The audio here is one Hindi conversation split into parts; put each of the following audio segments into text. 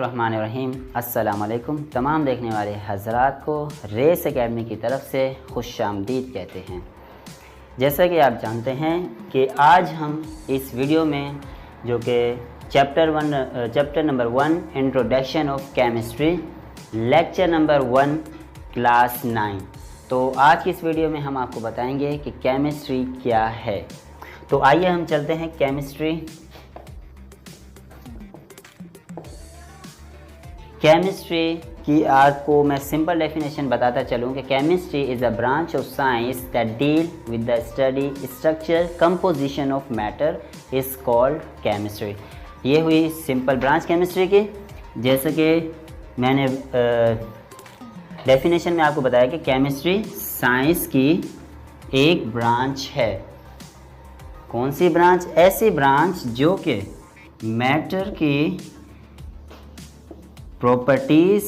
बिस्मिल्लाहिर्रहमानिर्रहीम। अस्सलाम वालेकुम। तमाम देखने वाले हज़रात को रेस एकेडमी की तरफ से खुशामदीद कहते हैं। जैसा कि आप जानते हैं कि आज हम इस वीडियो में जो कि chapter number 1 introduction of chemistry, lecture number 1 class 9, तो आज की इस वीडियो में हम आपको बताएंगे कि केमिस्ट्री क्या है। तो आइए हम चलते हैं केमिस्ट्री की आपको मैं सिंपल डेफिनेशन बताता चलूँ कि chemistry is a branch of science that deal with the study structure composition of matter is called chemistry. ये हुई सिंपल ब्रांच केमिस्ट्री की। जैसे कि मैंने डेफिनेशन में आपको बताया कि केमिस्ट्री साइंस की एक ब्रांच है। कौन सी ब्रांच? ऐसी ब्रांच जो कि मैटर की properties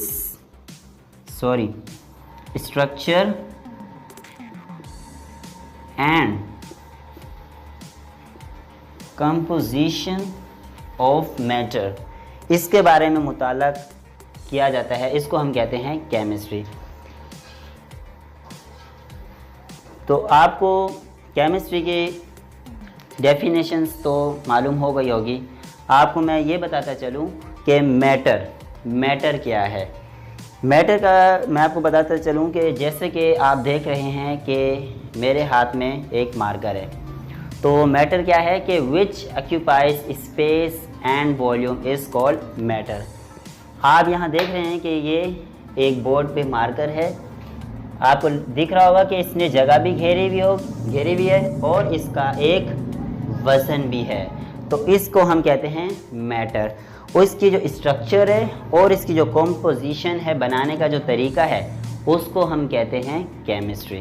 structure and composition of matter, इसके बारे में मुताल्लक़ किया जाता है। इसको हम कहते हैं केमिस्ट्री। तो आपको केमिस्ट्री की डेफिनेशंस तो मालूम हो गई होगी। आपको मैं ये बताता चलूँ कि मैटर क्या है। मैटर का मैं आपको बताता चलूँ कि जैसे कि आप देख रहे हैं कि मेरे हाथ में एक मार्कर है। तो मैटर क्या है कि which occupies space and volume is called matter. आप यहाँ देख रहे हैं कि ये एक बोर्ड पे मार्कर है। आपको दिख रहा होगा कि इसने जगह भी घेरी भी है और इसका एक वज़न भी है। तो इसको हम कहते हैं मैटर। उसकी जो स्ट्रक्चर है और इसकी जो कॉम्पोजिशन है, बनाने का जो तरीका है, उसको हम कहते हैं केमिस्ट्री।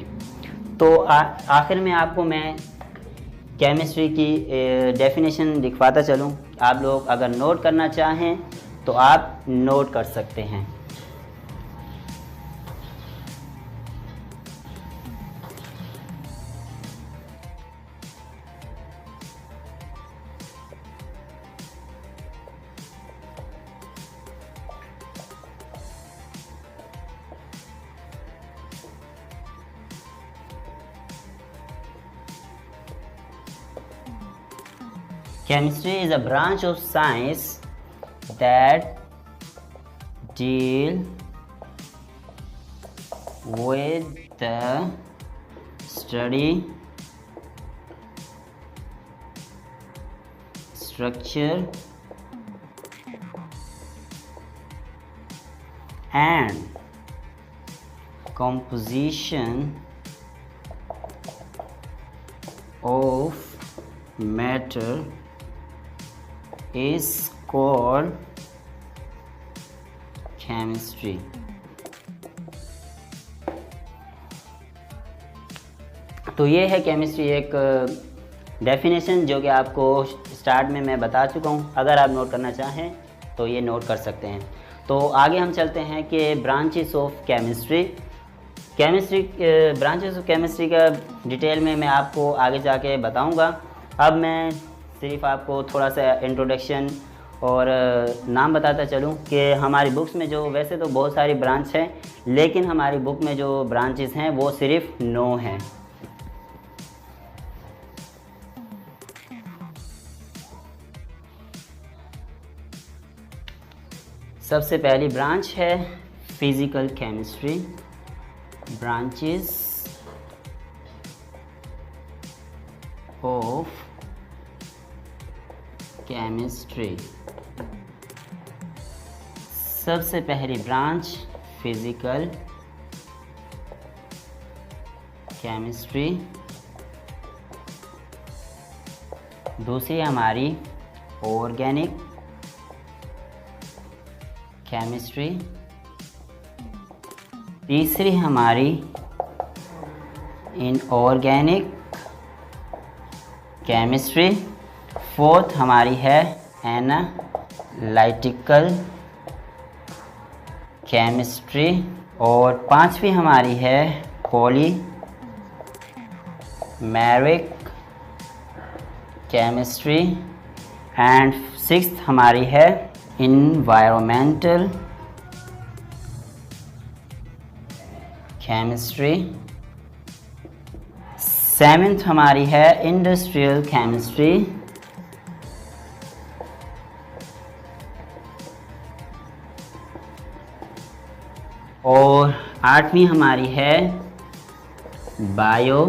तो आखिर में आपको मैं केमिस्ट्री की डेफिनेशन दिखवाता चलूँ। आप लोग अगर नोट करना चाहें तो आप नोट कर सकते हैं। Chemistry is a branch of science that deal with the study, structure and composition of matter is called chemistry। तो ये है केमिस्ट्री एक डेफिनेशन जो कि आपको स्टार्ट में मैं बता चुका हूँ। अगर आप नोट करना चाहें तो ये नोट कर सकते हैं। तो आगे हम चलते हैं कि branches of chemistry. Branches of chemistry का डिटेल में मैं आपको आगे जाके बताऊँगा। अब मैं सिर्फ आपको थोड़ा सा इंट्रोडक्शन और नाम बताता चलूँ कि हमारी बुक्स में जो वैसे तो बहुत सारी ब्रांच हैं, लेकिन हमारी बुक में जो ब्रांचेस हैं वो सिर्फ 9 हैं। सबसे पहली ब्रांच है physical chemistry. Branches of chemistry. सबसे पहली ब्रांच फिज़िकल केमिस्ट्री। दूसरी हमारी ऑर्गेनिक केमिस्ट्री। तीसरी हमारी इनऑर्गेनिक केमिस्ट्री। फोर्थ हमारी है एनालिटिकल केमिस्ट्री। और पांचवी हमारी है पॉलीमेरिक केमिस्ट्री। एंड सिक्स्थ हमारी है इन्वायरमेंटल केमिस्ट्री। सेवेंथ हमारी है इंडस्ट्रियल केमिस्ट्री। और आठवीं हमारी है बायो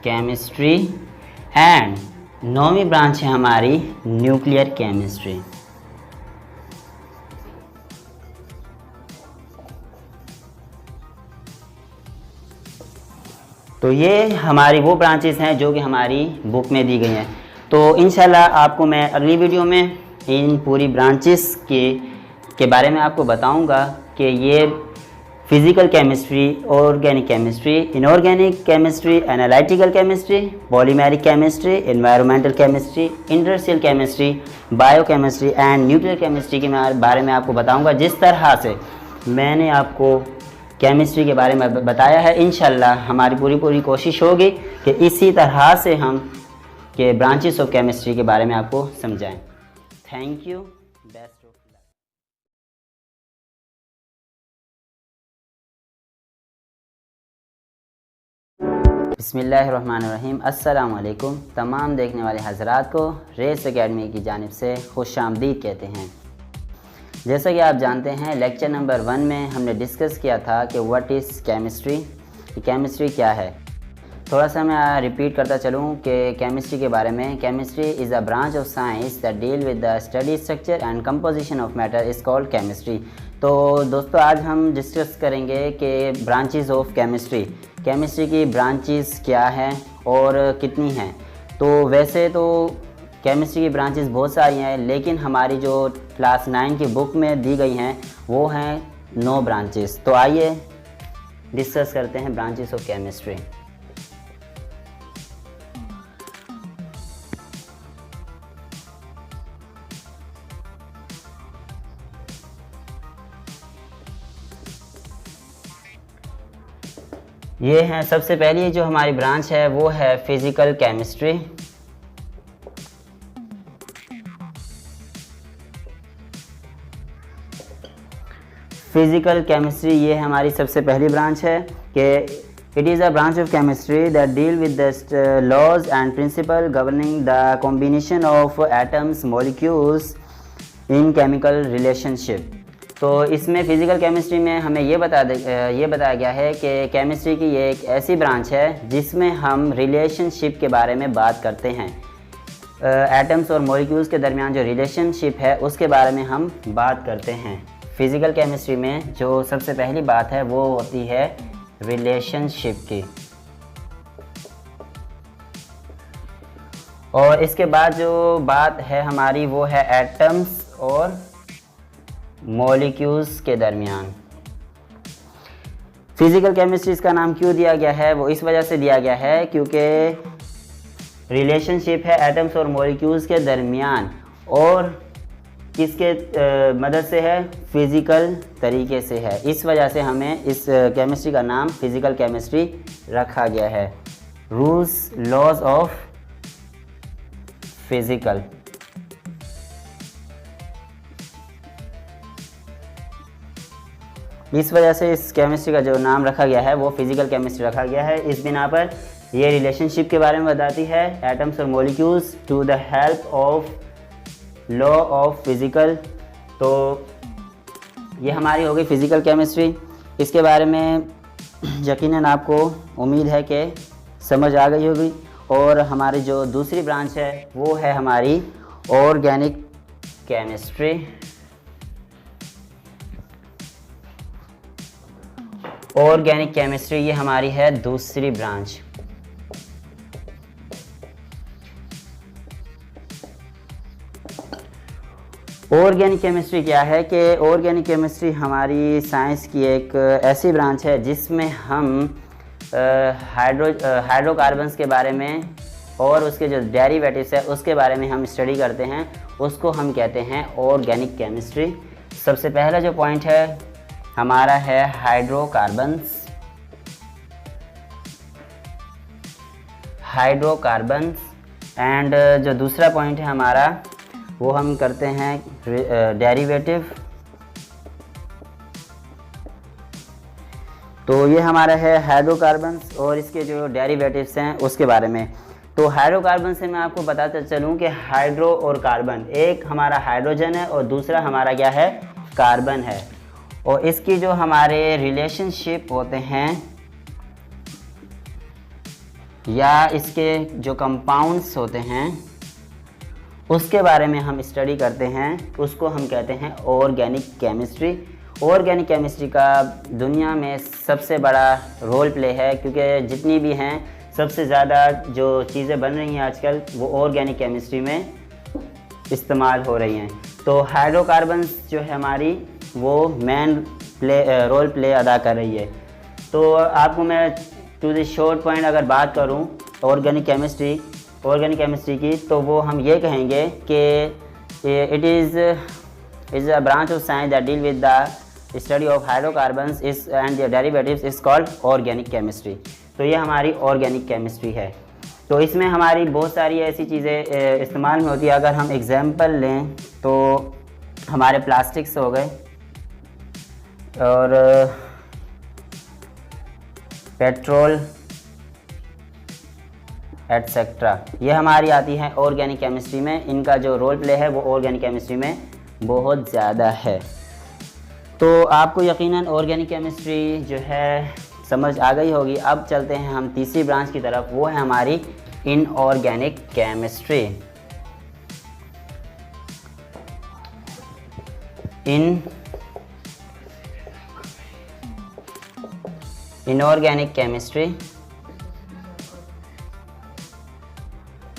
केमिस्ट्री। एंड नौवीं ब्रांच है हमारी न्यूक्लियर केमिस्ट्री। तो ये हमारी वो ब्रांचेस हैं जो कि हमारी बुक में दी गई हैं। तो इंशाल्लाह आपको मैं अगली वीडियो में इन पूरी ब्रांचेस के बारे में आपको बताऊंगा कि ये physical chemistry, organic chemistry, inorganic chemistry, analytical chemistry, polymeric chemistry, environmental chemistry, industrial chemistry, bio chemistry and nuclear chemistry के बारे में आपको बताऊंगा। जिस तरह से मैंने आपको केमिस्ट्री के बारे में बताया है, इंशाल्लाह हमारी पूरी कोशिश होगी कि इसी तरह से हम के ब्रांचेस ऑफ केमिस्ट्री के बारे में आपको समझाएं। Thank you. Best of luck. बिस्मिल्लाहिर्रहमानिर्रहीम। अस्सलाम वालेकुम। तमाम देखने वाले हज़रात को रेस एकेडमी की जानिब से खुशामदीद कहते हैं। जैसा कि आप जानते हैं, लेक्चर नंबर 1 में हमने डिस्कस किया था कि व्हाट इज़ केमिस्ट्री, केमिस्ट्री क्या है। थोड़ा सा मैं रिपीट करता चलूँ कि केमिस्ट्री के बारे में। Chemistry is a branch of science that deal with the study structure and composition of matter is called chemistry. तो दोस्तों, आज हम डिस्कस करेंगे कि ब्रांचेस ऑफ केमिस्ट्री, केमिस्ट्री की ब्रांचेस क्या हैं और कितनी हैं। तो वैसे तो केमिस्ट्री की ब्रांचेस बहुत सारी हैं, लेकिन हमारी जो क्लास 9 की बुक में दी गई हैं वो हैं 9 ब्रांचेस। तो आइए डिस्कस करते हैं ब्रांचेस ऑफ केमिस्ट्री। ये हैं, सबसे पहली जो हमारी ब्रांच है वो है फिज़िकल केमिस्ट्री। फिज़िकल केमिस्ट्री ये हमारी सबसे पहली ब्रांच है कि it is a branch of chemistry that deal with the laws and principle governing the combination of atoms molecules in chemical relationship. तो इसमें फ़िज़िकल केमिस्ट्री में हमें ये बताया गया है कि केमिस्ट्री की ये एक ऐसी ब्रांच है जिसमें हम रिलेशनशिप के बारे में बात करते हैं। एटम्स और मॉलिक्यूल्स के दरमियान जो रिलेशनशिप है उसके बारे में हम बात करते हैं। फ़िज़िकल केमिस्ट्री में जो सबसे पहली बात है वो होती है रिलेशनशिप की, और इसके बाद जो बात है हमारी वो है एटम्स और मॉलिक्यूल्स के दरमियान। फ़िज़िकल केमिस्ट्री इसका नाम क्यों दिया गया है, वो इस वजह से दिया गया है क्योंकि रिलेशनशिप है एटम्स और मॉलिक्यूल्स के दरमियान, और किसके मदद से है, फ़िज़िकल तरीके से है। इस वजह से हमें इस केमिस्ट्री का नाम फ़िज़िकल केमिस्ट्री रखा गया है। Rules laws of physical. इस वजह से इस केमिस्ट्री का जो नाम रखा गया है वो फ़िज़िकल केमिस्ट्री रखा गया है। इस बिना पर ये रिलेशनशिप के बारे में बताती है, एटम्स और molecules to the help of law of physical. तो ये हमारी हो गई फ़िज़िकल केमिस्ट्री। इसके बारे में यकीनन आपको उम्मीद है कि समझ आ गई होगी। और हमारी जो दूसरी ब्रांच है वो है हमारी ऑर्गेनिक केमिस्ट्री। ऑर्गेनिक केमिस्ट्री ये हमारी है दूसरी ब्रांच। ऑर्गेनिक केमिस्ट्री क्या है कि ऑर्गेनिक हमारी साइंस की एक ऐसी ब्रांच है जिसमें हम हाइड्रोकार्बन्स के बारे में और उसके जो डेरिवेटिव्स है उसके बारे में हम स्टडी करते हैं, उसको हम कहते हैं ऑर्गेनिक केमिस्ट्री। सबसे पहला जो पॉइंट है हमारा है हाइड्रोकार्बन्स। एंड जो दूसरा पॉइंट है हमारा वो हम करते हैं डेरिवेटिव। तो ये हमारा है हाइड्रोकार्बन्स और इसके जो डेरिवेटिव्स हैं उसके बारे में। तो हाइड्रोकार्बन से मैं आपको बताता चलूँ कि हाइड्रो और कार्बन, एक हमारा हाइड्रोजन है और दूसरा हमारा क्या है, कार्बन है। और इसकी जो हमारे रिलेशनशिप होते हैं या इसके जो कंपाउंड्स होते हैं उसके बारे में हम स्टडी करते हैं, उसको हम कहते हैं ऑर्गेनिक केमिस्ट्री। ऑर्गेनिक केमिस्ट्री का दुनिया में सबसे बड़ा रोल प्ले है, क्योंकि जितनी भी हैं सबसे ज़्यादा जो चीज़ें बन रही हैं आजकल वो ऑर्गेनिक केमिस्ट्री में इस्तेमाल हो रही हैं। तो हाइड्रोकार्बन्स जो है हमारी वो मेन रोल प्ले अदा कर रही है। तो आपको मैं टू द शॉर्ट पॉइंट अगर बात करूं ऑर्गेनिक केमिस्ट्री की, तो वो हम ये कहेंगे कि it is a branch of science that deal with the study of hydrocarbons is and their derivatives is called organic chemistry. तो ये हमारी ऑर्गेनिक केमिस्ट्री है। तो इसमें हमारी बहुत सारी ऐसी चीज़ें इस्तेमाल में होती है। अगर हम एग्जांपल लें तो हमारे प्लास्टिक्स हो गए और पेट्रोल एटसेट्रा, ये हमारी आती है ऑर्गेनिक केमिस्ट्री में। इनका जो रोल प्ले है वो ऑर्गेनिक केमिस्ट्री में बहुत ज़्यादा है। तो आपको यकीनन ऑर्गेनिक केमिस्ट्री जो है समझ आ गई होगी। अब चलते हैं हम तीसरी ब्रांच की तरफ, वो है हमारी इनऑर्गेनिक केमिस्ट्री। इनऑर्गेनिक केमिस्ट्री,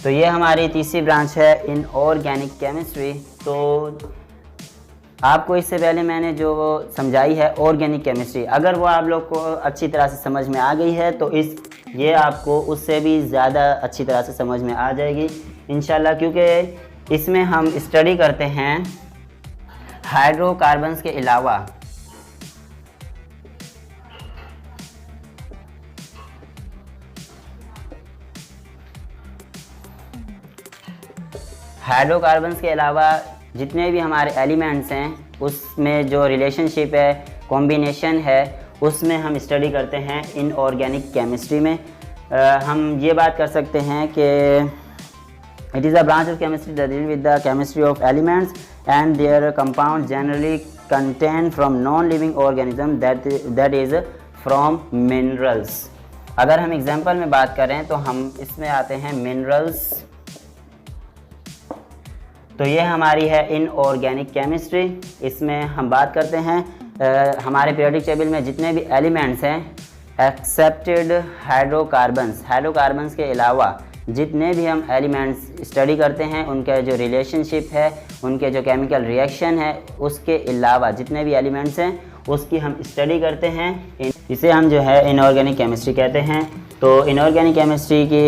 तो ये हमारी तीसरी ब्रांच है इनऑर्गेनिक केमिस्ट्री। तो आपको इससे पहले मैंने जो समझाई है ऑर्गेनिक केमिस्ट्री, अगर वो आप लोग को अच्छी तरह से समझ में आ गई है तो ये आपको उससे भी ज़्यादा अच्छी तरह से समझ में आ जाएगी इंशाल्लाह, क्योंकि इसमें हम स्टडी करते हैं हाइड्रोकार्बन्स के अलावा जितने भी हमारे एलिमेंट्स हैं उसमें जो रिलेशनशिप है, कॉम्बिनेशन है, उसमें हम स्टडी करते हैं इनऑर्गेनिक केमिस्ट्री में। हम ये बात कर सकते हैं कि it is a branch of chemistry that deal with the chemistry of elements and there compound generally contain from non living organism that is from minerals. अगर हम एग्जांपल में बात करें तो हम इसमें आते हैं मिनरल्स। तो ये हमारी है इनऑर्गेनिक केमिस्ट्री। इसमें हम बात करते हैं हमारे पीरियोडिक टेबल में जितने भी एलिमेंट्स हैं एक्सेप्टेड हाइड्रोकार्बन्स के अलावा जितने भी हम एलिमेंट्स स्टडी करते हैं उनका जो रिलेशनशिप है, उनके जो केमिकल रिएक्शन है, उसके अलावा जितने भी एलिमेंट्स हैं उसकी हम स्टडी करते हैं। इसे हम जो है इनऑर्गेनिक केमिस्ट्री कहते हैं। तो इनऑर्गेनिक केमिस्ट्री की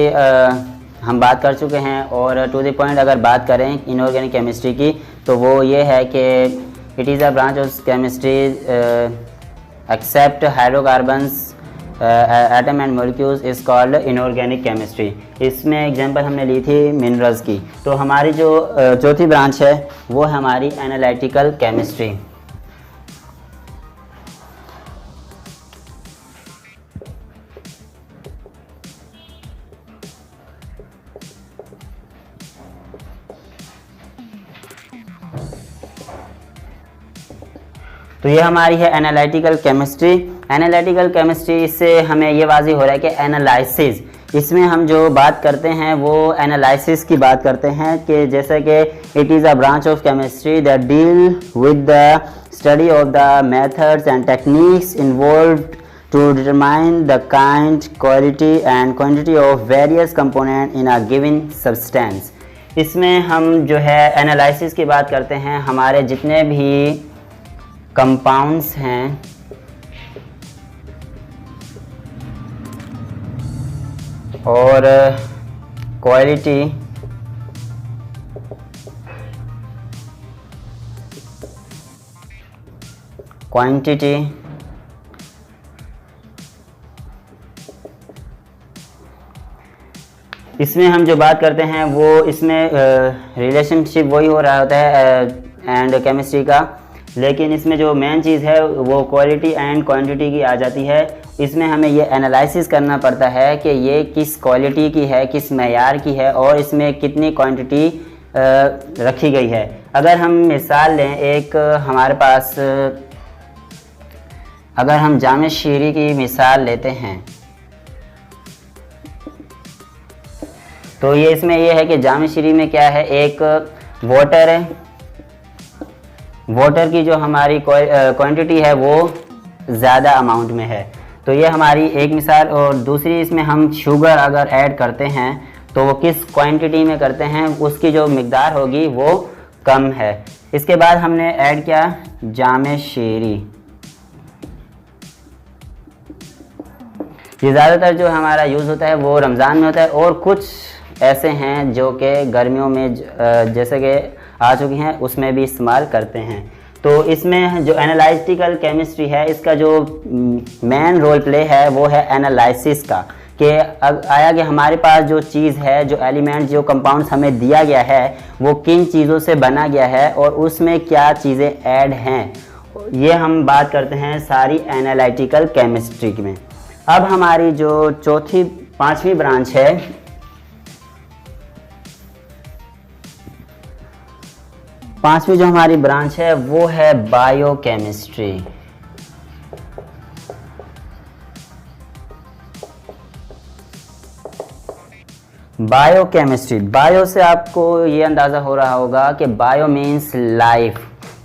हम बात कर चुके हैं। और टू द पॉइंट अगर बात करें इनऑर्गेनिक केमिस्ट्री की तो वो ये है कि it is a branch of chemistry except hydrocarbons atom and molecules is called inorganic chemistry. इसमें एग्जांपल हमने ली थी मिनरल्स की। तो हमारी जो चौथी ब्रांच है वो है हमारी एनालिटिकल केमिस्ट्री। तो ये हमारी है एनालिटिकल केमिस्ट्री। एनालिटिकल केमिस्ट्री से हमें ये वाज़ेह हो रहा है कि एनालिसिस, इसमें हम जो बात करते हैं वो एनालिसिस की बात करते हैं कि जैसे कि it is a branch of chemistry that deal with the study of the methods and techniques involved to determine the kind, quality and quantity of various component in a given substance. इसमें हम जो है एनालिसिस की बात करते हैं हमारे जितने भी कंपाउंड्स हैं और क्वालिटी, क्वांटिटी इसमें हम जो बात करते हैं वो इसमें रिलेशनशिप वही हो रहा होता है एंड केमिस्ट्री का, लेकिन इसमें जो मेन चीज़ है वो क्वालिटी एंड क्वांटिटी की आ जाती है। इसमें हमें ये एनालिसिस करना पड़ता है कि ये किस क्वालिटी की है, किस मेयार की है और इसमें कितनी क्वांटिटी रखी गई है। अगर हम मिसाल लें, एक हमारे पास अगर हम जामे शीरी की मिसाल लेते हैं तो ये इसमें ये है कि जामे शीरी में क्या है, एक वाटर है, वाटर की जो हमारी क्वांटिटी है वो ज़्यादा अमाउंट में है, तो ये हमारी एक मिसाल। और दूसरी इसमें हम शुगर अगर ऐड करते हैं तो वो किस क्वांटिटी में करते हैं, उसकी जो मिकदार होगी वो कम है। इसके बाद हमने ऐड किया जामे शीरी। ये ज़्यादातर जो हमारा यूज़ होता है वो रमज़ान में होता है और कुछ ऐसे हैं जो कि गर्मियों में जैसे कि आ चुकी हैं उसमें भी इस्तेमाल करते हैं। तो इसमें जो एनालिटिकल केमिस्ट्री है इसका जो मेन रोल प्ले है वो है एनालिसिस का, कि आया कि हमारे पास जो चीज़ है, जो एलिमेंट, जो कंपाउंड्स हमें दिया गया है वो किन चीज़ों से बना गया है और उसमें क्या चीज़ें ऐड हैं, ये हम बात करते हैं सारी एनालिटिकल केमिस्ट्री में। अब हमारी जो पांचवी ब्रांच है, पांचवी जो हमारी ब्रांच है वो है बायोकेमिस्ट्री। बायोकेमिस्ट्री, बायो से आपको ये अंदाज़ा हो रहा होगा कि बायो मीन्स लाइफ।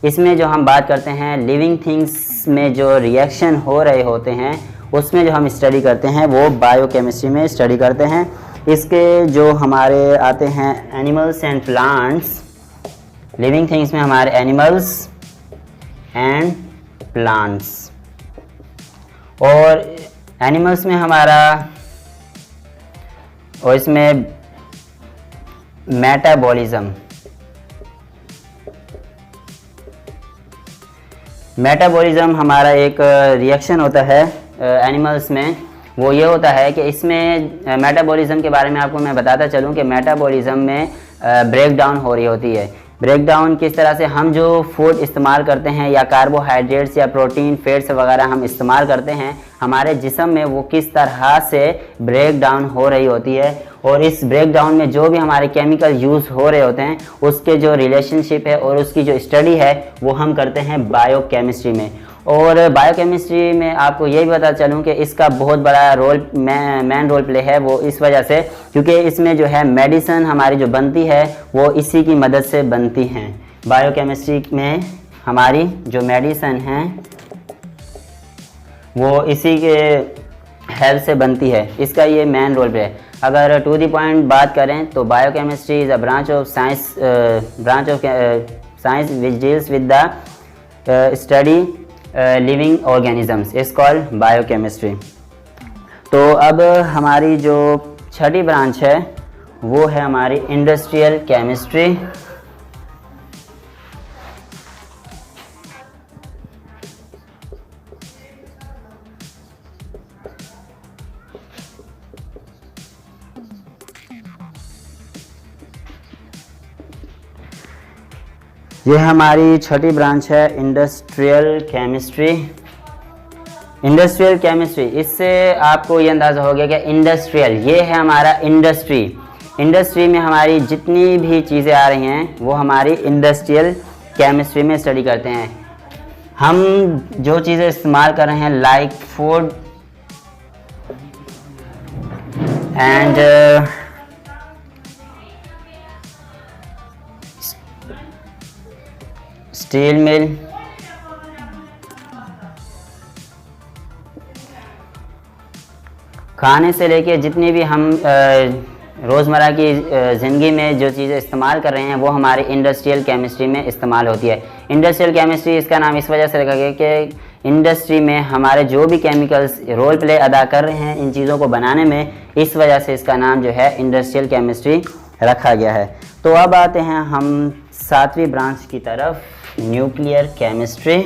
इसमें जो हम बात करते हैं लिविंग थिंग्स में जो रिएक्शन हो रहे होते हैं उसमें जो हम स्टडी करते हैं वो बायोकेमिस्ट्री में स्टडी करते हैं। इसके जो हमारे आते हैं animals and plants, living things में हमारे एनिमल्स एंड प्लांट्स, और एनिमल्स में हमारा, और इसमें मेटाबॉलिज्म, मेटाबॉलिज्म हमारा एक रिएक्शन होता है एनिमल्स में, वो ये होता है कि इसमें मेटाबॉलिज्म के बारे में आपको मैं बताता चलूँ कि मेटाबॉलिज्म में ब्रेक डाउन हो रही होती है। ब्रेक डाउन किस तरह से, हम जो फूड इस्तेमाल करते हैं या कार्बोहाइड्रेट्स या प्रोटीन, फैट्स वगैरह हम इस्तेमाल करते हैं, हमारे जिस्म में वो किस तरह से ब्रेक डाउन हो रही होती है, और इस ब्रेक डाउन में जो भी हमारे केमिकल यूज़ हो रहे होते हैं उसके जो रिलेशनशिप है और उसकी जो स्टडी है वो हम करते हैं बायोकेमिस्ट्री में। और बायोकेमिस्ट्री में आपको यही बता चलूँ कि इसका बहुत बड़ा रोल, मेन रोल प्ले है वो इस वजह से क्योंकि इसमें जो है मेडिसिन हमारी जो बनती है वो इसी की मदद से बनती हैं। बायोकेमिस्ट्री में हमारी जो मेडिसिन हैं वो इसी के हेल्प से बनती है, इसका ये मेन रोल प्ले है। अगर टू द पॉइंट बात करें तो biochemistry is a branch of science which deals with the study living organisms, is called biochemistry. तो अब हमारी जो छठी ब्रांच है वो है हमारी इंडस्ट्रियल केमिस्ट्री। ये हमारी छठी ब्रांच है इंडस्ट्रियल केमिस्ट्री। इंडस्ट्रियल केमिस्ट्री, इससे आपको ये अंदाज़ा हो गया कि इंडस्ट्रियल ये है हमारा इंडस्ट्री। इंडस्ट्री में हमारी जितनी भी चीज़ें आ रही हैं वो हमारी इंडस्ट्रियल केमिस्ट्री में स्टडी करते हैं। हम जो चीज़ें इस्तेमाल कर रहे हैं like food and steel mill, खाने से लेके जितनी भी हम रोज़मर्रा की ज़िंदगी में जो चीज़ें इस्तेमाल कर रहे हैं वो हमारी इंडस्ट्रियल केमिस्ट्री में इस्तेमाल होती है। इंडस्ट्रियल केमिस्ट्री इसका नाम इस वजह से रखा गया कि इंडस्ट्री में हमारे जो भी केमिकल्स रोल प्ले अदा कर रहे हैं इन चीज़ों को बनाने में, इस वजह से इसका नाम जो है इंडस्ट्रियल केमिस्ट्री रखा गया है। तो अब आते हैं हम सातवीं ब्रांच की तरफ, न्यूक्लियर केमिस्ट्री।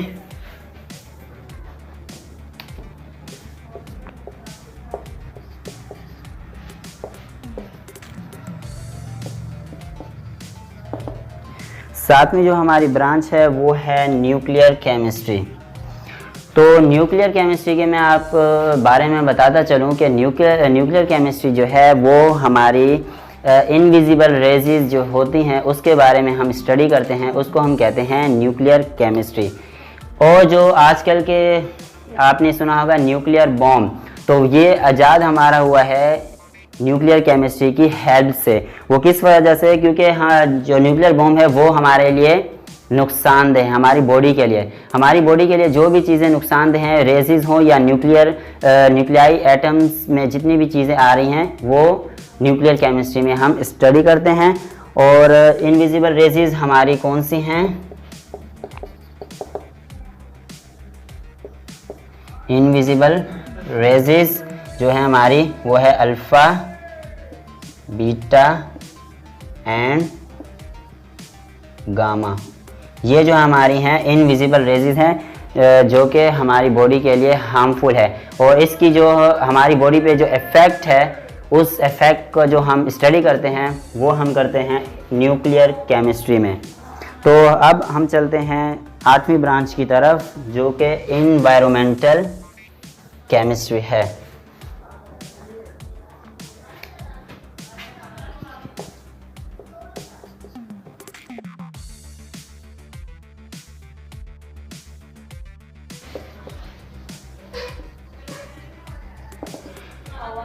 सातवीं जो हमारी ब्रांच है वो है न्यूक्लियर केमिस्ट्री। तो न्यूक्लियर केमिस्ट्री के मैं आप बारे में बताता चलूँ कि न्यूक्लियर केमिस्ट्री जो है वो हमारी इनविजिबल रेजेस जो होती हैं उसके बारे में हम स्टडी करते हैं, उसको हम कहते हैं न्यूक्लियर केमिस्ट्री। और जो आजकल के आपने सुना होगा न्यूक्लियर बॉम्ब, तो ये आज़ाद हमारा हुआ है न्यूक्लियर केमिस्ट्री की हेल्प से। वो किस वजह से? क्योंकि हाँ, जो न्यूक्लियर बॉम्ब है वो हमारे लिए नुकसानदेह है, हमारी बॉडी के लिए। हमारी बॉडी के लिए जो भी चीज़ें नुकसानदेह हैं, रेजेस हों या न्यूक्लियाई एटम्स में जितनी भी चीज़ें आ रही हैं वो न्यूक्लियर केमिस्ट्री में हम स्टडी करते हैं। और इनविजिबल रेजेस हमारी कौन सी हैं? इनविजिबल रेजेस जो है हमारी वो है अल्फ़ा, बीटा एंड गामा। ये जो हमारी हैं इनविजिबल रेजेस हैं जो कि हमारी बॉडी के लिए हार्मफुल है। और इसकी जो हमारी बॉडी पे जो इफ़ेक्ट है, उस इफ़ेक्ट को जो हम स्टडी करते हैं वो हम करते हैं न्यूक्लियर केमिस्ट्री में। तो अब हम चलते हैं 8वीं ब्रांच की तरफ जो कि एनवायरमेंटल केमिस्ट्री है।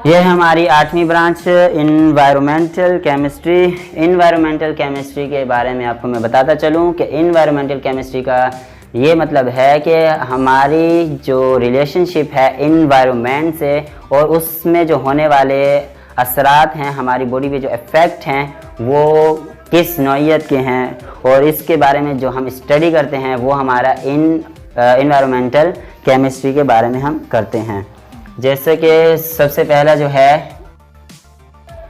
यह हमारी 8वीं branch environmental chemistry. Environmental chemistry के बारे में आपको मैं बताता चलूँ कि एनवायरमेंटल केमिस्ट्री का ये मतलब है कि हमारी जो रिलेशनशिप है एनवायरनमेंट से और उसमें जो होने वाले असरात हैं, हमारी बॉडी पे जो इफ़ेक्ट हैं वो किस नौइयत के हैं, और इसके बारे में जो हम स्टडी करते हैं वो हमारा एनवायरमेंटल केमिस्ट्री के बारे में हम करते हैं। जैसे कि सबसे पहला जो है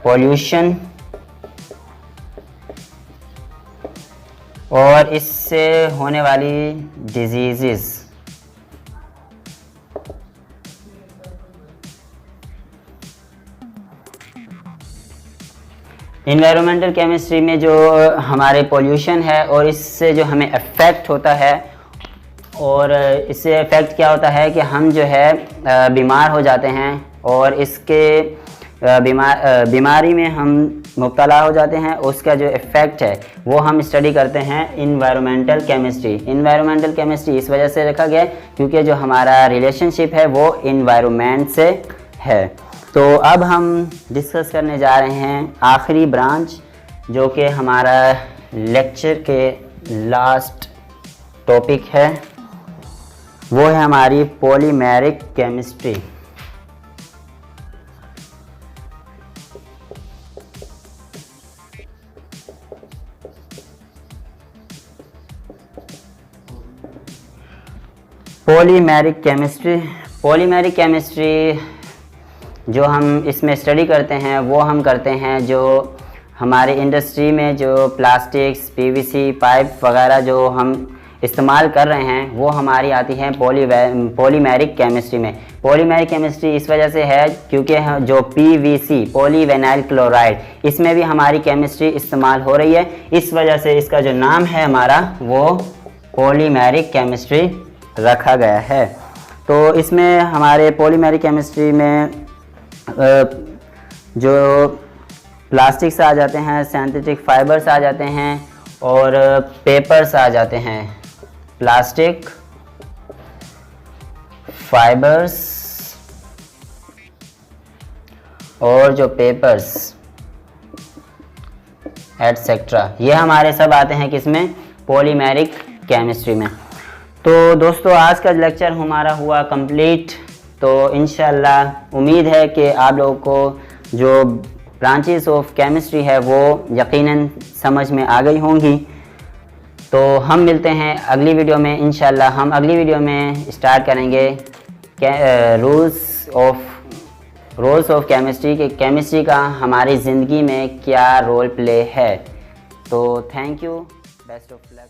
पॉल्यूशन, और इससे होने वाली डिजीज़। एनवायरमेंटल केमिस्ट्री में जो हमारे पॉल्यूशन है और इससे जो हमें इफ़ेक्ट होता है, और इससे इफ़ेक्ट क्या होता है कि हम जो है बीमार हो जाते हैं और इसके बीमारी में हम मुब्तला हो जाते हैं। उसका जो इफ़ेक्ट है वो हम स्टडी करते हैं एनवायरमेंटल केमिस्ट्री। एनवायरमेंटल केमिस्ट्री इस वजह से रखा गया क्योंकि जो हमारा रिलेशनशिप है वो एनवायरनमेंट से है। तो अब हम डिस्कस करने जा रहे हैं आखिरी ब्रांच जो कि हमारा लेक्चर के लास्ट टॉपिक है, वो है हमारी पॉलीमेरिक केमिस्ट्री। पॉलीमेरिक केमिस्ट्री जो हम इसमें स्टडी करते हैं वो हम करते हैं जो हमारे इंडस्ट्री में जो प्लास्टिक्स, पीवीसी पाइप वगैरह जो हम इस्तेमाल कर रहे हैं वो हमारी आती है पॉलीमेरिक केमिस्ट्री में। पॉलीमेरिक केमिस्ट्री इस वजह से है क्योंकि जो पीवीसी पॉलीविनाइल क्लोराइड, इसमें भी हमारी केमिस्ट्री इस्तेमाल हो रही है। इस वजह से इसका जो नाम है हमारा वो पॉलीमेरिक केमिस्ट्री रखा गया है। तो इसमें हमारे पॉलीमेरिक केमिस्ट्री में जो प्लास्टिक्स आ जाते हैं, सिंथेटिक फाइबर्स आ जाते हैं और पेपर्स आ जाते हैं। प्लास्टिक, फाइबर्स और जो पेपर्स एटसेट्रा, ये हमारे सब आते हैं किसमें? पॉलीमेरिक केमिस्ट्री में। तो दोस्तों आज का लेक्चर हमारा हुआ कंप्लीट। तो इंशाल्लाह उम्मीद है कि आप लोगों को जो ब्रांचेस ऑफ केमिस्ट्री है वो यकीनन समझ में आ गई होंगी। तो हम मिलते हैं अगली वीडियो में इंशाल्लाह। हम अगली वीडियो में स्टार्ट करेंगे रोल्स ऑफ केमिस्ट्री के केमिस्ट्री का हमारी ज़िंदगी में क्या रोल प्ले है। तो thank you, best of luck.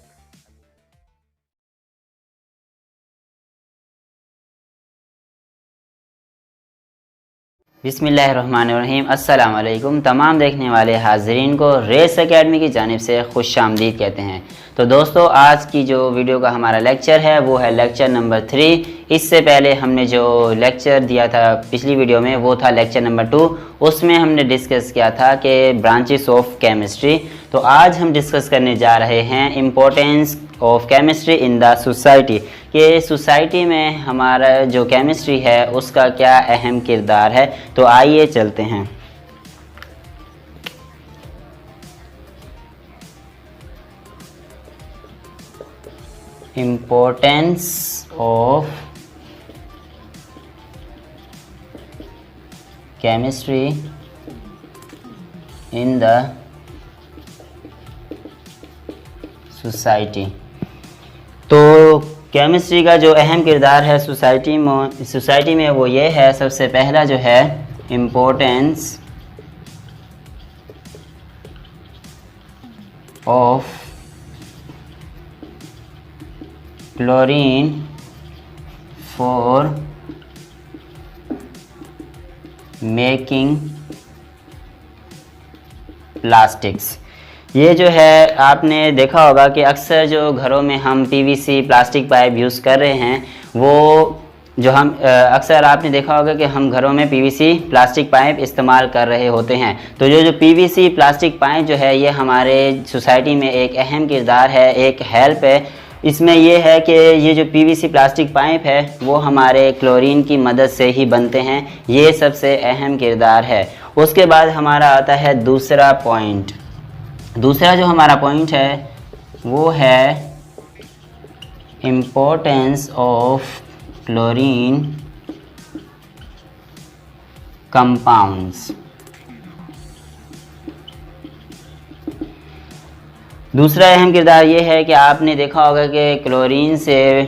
बिस्मिल्लाहिर्रहमानिर्रहीम। अस्सलाम वालेकुम। तमाम देखने वाले हाज़रीन को रेस एकेडमी की जानिब से खुश आमदीद कहते हैं। तो दोस्तों आज की जो वीडियो का हमारा लेक्चर है वो है लेक्चर नंबर 3। इससे पहले हमने जो लेक्चर दिया था पिछली वीडियो में वो था लेक्चर नंबर 2। उसमें हमने डिस्कस किया था कि ब्रांचेस ऑफ केमिस्ट्री। तो आज हम डिस्कस करने जा रहे हैं importance of chemistry in the society, कि सोसाइटी में हमारा जो केमिस्ट्री है उसका क्या अहम किरदार है। तो आइए चलते हैं। Importance of chemistry in the society। तो केमिस्ट्री का जो अहम किरदार है सोसाइटी में वो ये है, सबसे पहला जो है importance of chlorine for making plastics. ये जो है आपने देखा होगा कि अक्सर जो घरों में हम पीवीसी प्लास्टिक पाइप यूज़ कर रहे हैं, वो जो हम अक्सर आपने देखा होगा कि हम घरों में पीवीसी प्लास्टिक पाइप इस्तेमाल कर रहे होते हैं। तो जो पीवीसी प्लास्टिक पाइप जो है ये हमारे सोसाइटी में एक अहम किरदार है, एक हेल्प है। इसमें ये है कि ये जो पीवीसी प्लास्टिक पाइप है वो हमारे क्लोरीन की मदद से ही बनते हैं, ये सबसे अहम किरदार है। उसके बाद हमारा आता है दूसरा पॉइंट। दूसरा जो हमारा पॉइंट है वो है इम्पोर्टेंस ऑफ क्लोरीन कंपाउंड्स। दूसरा अहम किरदार ये है कि आपने देखा होगा कि क्लोरीन से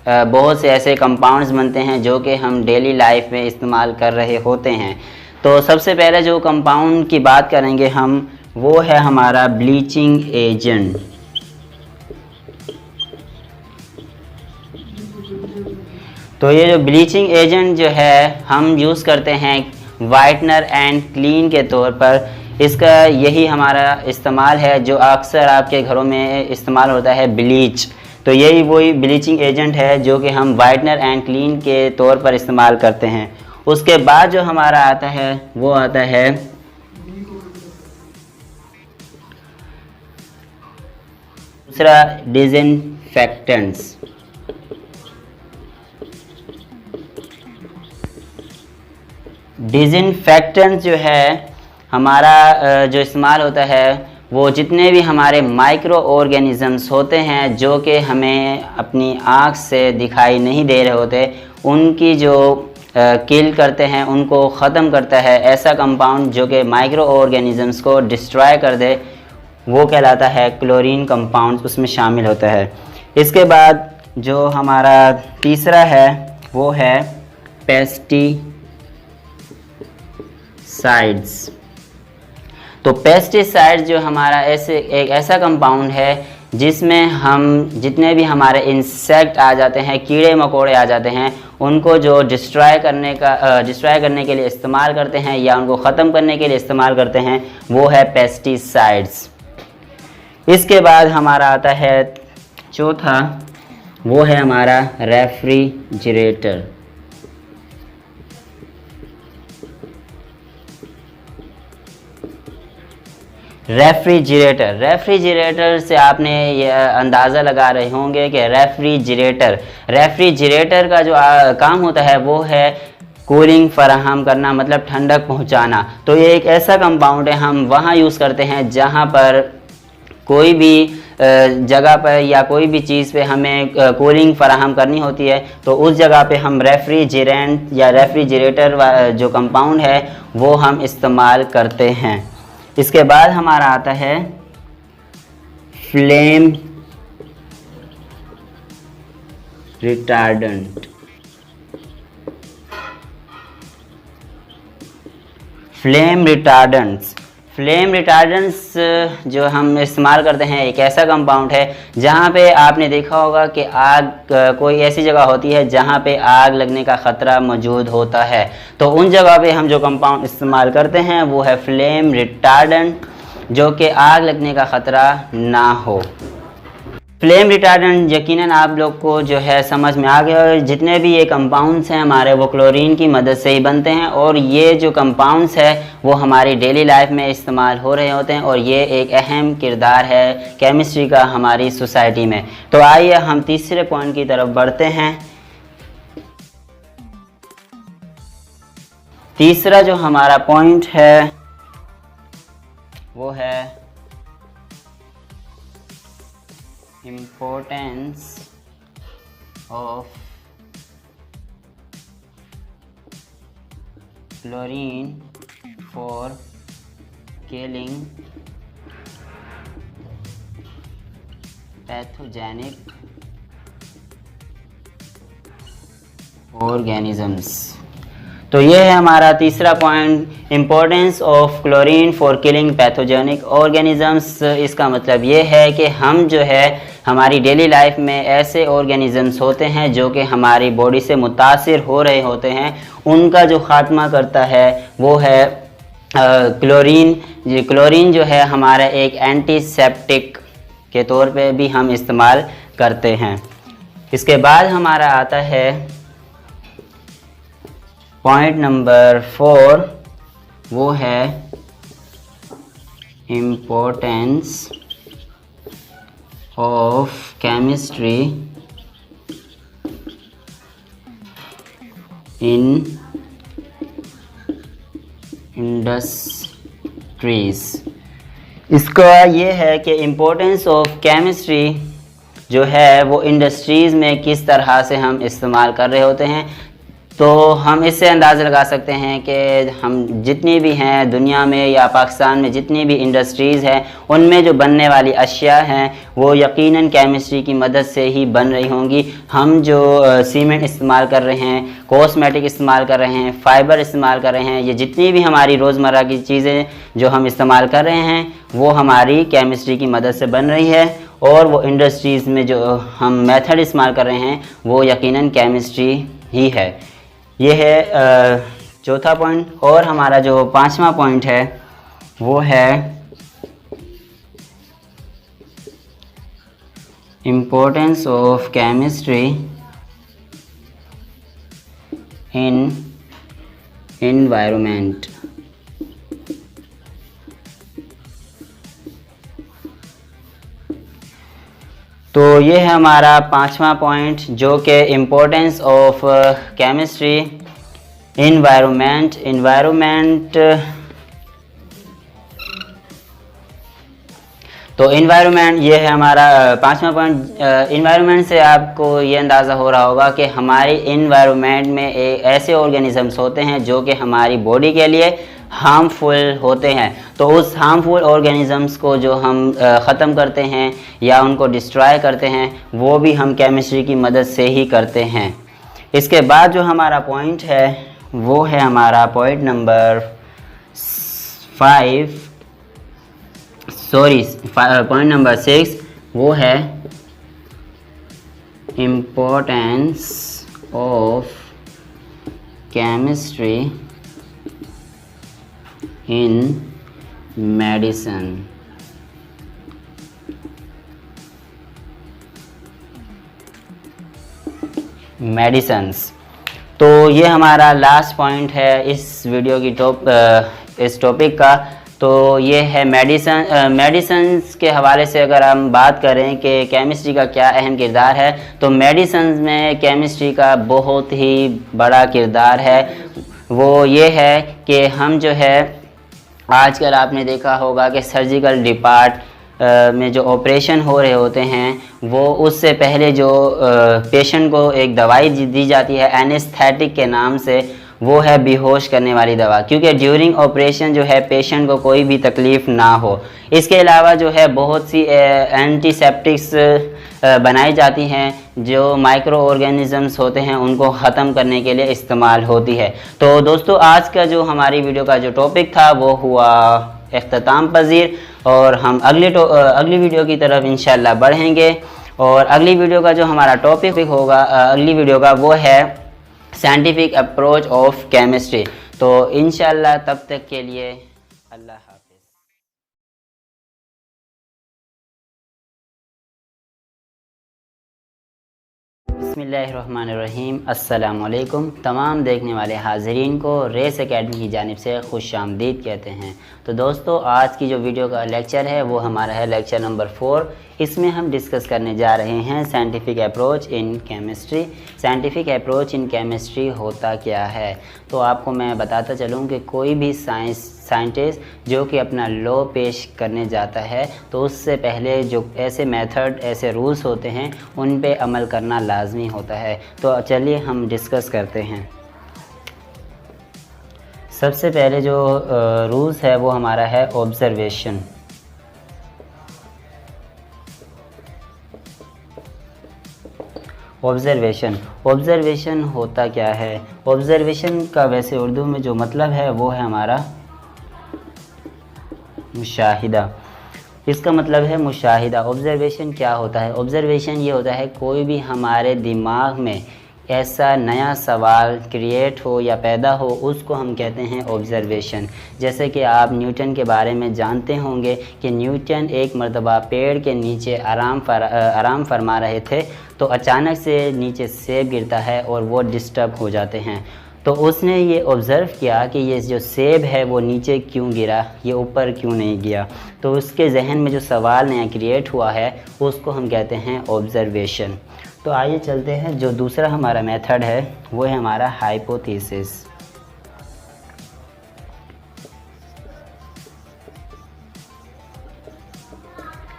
बहुत से ऐसे कंपाउंड्स बनते हैं जो कि हम डेली लाइफ में इस्तेमाल कर रहे होते हैं। तो सबसे पहले जो कंपाउंड की बात करेंगे हम वो है हमारा ब्लीचिंग एजेंट। तो ये जो ब्लीचिंग एजेंट जो है हम यूज़ करते हैं वाइटनर एंड क्लीन के तौर पर। इसका यही हमारा इस्तेमाल है जो अक्सर आपके घरों में इस्तेमाल होता है, ब्लीच। तो यही वही ब्लीचिंग एजेंट है जो कि हम वाइटनर एंड क्लीन के तौर पर इस्तेमाल करते हैं। उसके बाद जो हमारा आता है वो आता है दूसरा डिसइंफेक्टेंट्स। डिसइंफेक्टेंट्स जो है हमारा जो इस्तेमाल होता है वो जितने भी हमारे माइक्रो ऑर्गेनिज़म्स होते हैं जो कि हमें अपनी आँख से दिखाई नहीं दे रहे होते, उनकी जो किल करते हैं, उनको ख़त्म करता है ऐसा कंपाउंड जो कि माइक्रो ऑर्गेनिज़म्स को डिस्ट्रॉय कर दे, वो कहलाता है क्लोरीन कंपाउंड, उसमें शामिल होता है। इसके बाद जो हमारा तीसरा है वो है पेस्टिसाइड्स। तो पेस्टिसाइड जो हमारा एक ऐसा कंपाउंड है जिसमें हम जितने भी हमारे इंसेक्ट आ जाते हैं, कीड़े मकोड़े आ जाते हैं, उनको जो डिस्ट्रॉय करने के लिए इस्तेमाल करते हैं या उनको ख़त्म करने के लिए इस्तेमाल करते हैं, वो है पेस्टिसाइड्स। इसके बाद हमारा आता है चौथा, वो है हमारा रेफ्रिजरेटर। रेफ्रिजरेटर से आपने ये अंदाज़ा लगा रहे होंगे कि रेफ्रिजरेटर का जो काम होता है वो है कूलिंग फराहम करना, मतलब ठंडक पहुंचाना। तो ये एक ऐसा कंपाउंड है हम वहाँ यूज़ करते हैं जहाँ पर कोई भी जगह पर या कोई भी चीज़ पे हमें कूलिंग फराहम करनी होती है, तो उस जगह पे हम रेफ्रिजरेंट या रेफ्रिजरेटर जो कंपाउंड है वो हम इस्तेमाल करते हैं। इसके बाद हमारा आता है फ्लेम रिटार्डेंट। फ्लेम रिटार्डेंट्स जो हम इस्तेमाल करते हैं एक ऐसा कंपाउंड है जहाँ पे आपने देखा होगा कि आग कोई ऐसी जगह होती है जहाँ पे आग लगने का ख़तरा मौजूद होता है, तो उन जगह पे हम जो कंपाउंड इस्तेमाल करते हैं वो है फ्लेम रिटार्डेंट, जो कि आग लगने का ख़तरा ना हो। फ्लेम रिटार्डेंट यकीनन आप लोग को जो है समझ में आ गया है। जितने भी ये कंपाउंड्स हैं हमारे वो क्लोरीन की मदद से ही बनते हैं और ये जो कंपाउंड्स है वो हमारी डेली लाइफ में इस्तेमाल हो रहे होते हैं और ये एक अहम किरदार है केमिस्ट्री का हमारी सोसाइटी में। तो आइए हम तीसरे पॉइंट की तरफ बढ़ते हैं। तीसरा जो हमारा पॉइंट है वो है importance of chlorine for killing pathogenic organisms. तो ये है हमारा तीसरा point, importance of chlorine for killing pathogenic organisms. इसका मतलब ये है कि हम जो है हमारी डेली लाइफ में ऐसे ऑर्गेनिजम्स होते हैं जो कि हमारी बॉडी से मुतासिर हो रहे होते हैं, उनका जो ख़ात्मा करता है वो है क्लोरीन। क्लोरीन जो है हमारा एक एंटीसेप्टिक के तौर पे भी हम इस्तेमाल करते हैं। इसके बाद हमारा आता है पॉइंट नंबर 4, वो है importance of chemistry in industries. इसका ये है कि इम्पोर्टेंस ऑफ केमिस्ट्री जो है वो इंडस्ट्रीज़ में किस तरह से हम इस्तेमाल कर रहे होते हैं। तो हम इससे अंदाज़ा लगा सकते हैं कि हम जितनी भी हैं दुनिया में या पाकिस्तान में जितनी भी इंडस्ट्रीज़ हैं उनमें जो बनने वाली अशिया हैं वो यकीनन केमिस्ट्री की मदद से ही बन रही होंगी। हम जो सीमेंट इस्तेमाल कर रहे हैं, कॉस्मेटिक इस्तेमाल कर रहे हैं, फ़ाइबर इस्तेमाल कर रहे हैं, ये जितनी भी हमारी रोज़मर्रा की चीज़ें जो हम इस्तेमाल कर रहे हैं वो हमारी केमिस्ट्री की मदद से बन रही है और वो इंडस्ट्रीज़ में जो हम मेथड इस्तेमाल कर रहे हैं वो यकीनन केमिस्ट्री ही है। ये है चौथा पॉइंट। और हमारा जो पांचवा पॉइंट है वो है importance of chemistry in environment. तो ये है हमारा पांचवा पॉइंट जो कि इम्पोर्टेंस ऑफ केमिस्ट्री इन्वायरमेंट। तो इन्वायरमेंट ये है हमारा पांचवा पॉइंट। इन्वायरमेंट से आपको ये अंदाज़ा हो रहा होगा कि हमारे इन्वायरमेंट में ऐसे ऑर्गेनिजम्स होते हैं जो कि हमारी बॉडी के लिए हार्मफुल होते हैं। तो उस हार्मफुल ऑर्गेनिजम्स को जो हम ख़त्म करते हैं या उनको डिस्ट्रॉय करते हैं वो भी हम केमिस्ट्री की मदद से ही करते हैं। इसके बाद जो हमारा पॉइंट है वो है हमारा पॉइंट नंबर 6, वो है importance of chemistry in medicine. Medicines. तो ये हमारा लास्ट पॉइंट है इस वीडियो की इस टॉपिक का। तो ये है मेडिसन्स के हवाले से अगर हम बात करें कि केमिस्ट्री का क्या अहम किरदार है, तो मेडिसन्स में केमिस्ट्री का बहुत ही बड़ा किरदार है। वो ये है कि हम जो है आजकल आपने देखा होगा कि सर्जिकल डिपार्ट में जो ऑपरेशन हो रहे होते हैं वो उससे पहले जो पेशेंट को एक दवाई दी जाती है एनेस्थेटिक के नाम से, वो है बेहोश करने वाली दवा, क्योंकि ड्यूरिंग ऑपरेशन जो है पेशेंट को कोई भी तकलीफ़ ना हो। इसके अलावा जो है बहुत सी एंटीसेप्टिक्स बनाई जाती हैं जो माइक्रो ऑर्गेनिजम्स होते हैं उनको ख़त्म करने के लिए इस्तेमाल होती है। तो दोस्तों आज का जो हमारी वीडियो का जो टॉपिक था वो हुआ इख्तिताम पज़ीर, और हम अगली वीडियो की तरफ इंशाल्लाह बढ़ेंगे। और अगली वीडियो का जो हमारा टॉपिक होगा अगली वीडियो का वो है साइंटिफिक अप्रोच ऑफ केमिस्ट्री। तो इंशाल्लाह तब तक के लिए अल्लाह। बिस्मिल्लाहिर्रहमानिर्रहीम। अस्सलाम वालेकुम। तमाम देखने वाले हाज़रीन को रेस एकेडमी की जानिब से खुश आमदीद कहते हैं। तो दोस्तों, आज की जो वीडियो का लेक्चर है वो हमारा है लेक्चर नंबर 4। इसमें हम डिस्कस करने जा रहे हैं scientific approach in chemistry. Scientific approach in chemistry होता क्या है? तो आपको मैं बताता चलूँ कि कोई भी साइंटिस्ट जो कि अपना लॉ पेश करने जाता है तो उससे पहले जो ऐसे मेथड, ऐसे रूल्स होते हैं उन पे अमल करना लाजमी होता है। तो चलिए हम डिस्कस करते हैं। सबसे पहले जो रूल्स है वो हमारा है ऑब्ज़र्वेशन। ऑब्ज़र्वेशन होता क्या है? ऑब्ज़र्वेशन का वैसे उर्दू में जो मतलब है वो है हमारा मुशाहिदा। इसका मतलब है मुशाहिदा। ऑब्ज़र्वेशन क्या होता है? ऑब्ज़र्वेशन ये होता है कोई भी हमारे दिमाग में ऐसा नया सवाल क्रिएट हो या पैदा हो, उसको हम कहते हैं ऑब्ज़र्वेशन। जैसे कि आप न्यूटन के बारे में जानते होंगे कि न्यूटन एक मर्तबा पेड़ के नीचे आराम फरमा रहे थे तो अचानक से नीचे सेब गिरता है और वो डिस्टर्ब हो जाते हैं। तो उसने ये ऑब्ज़र्व किया कि ये जो सेब है वो नीचे क्यों गिरा, ये ऊपर क्यों नहीं गया। तो उसके जहन में जो सवाल नया क्रिएट हुआ है उसको हम कहते हैं ऑब्ज़र्वेशन। तो आइए चलते हैं, जो दूसरा हमारा मेथड है वो है हमारा हाइपोथेसिस।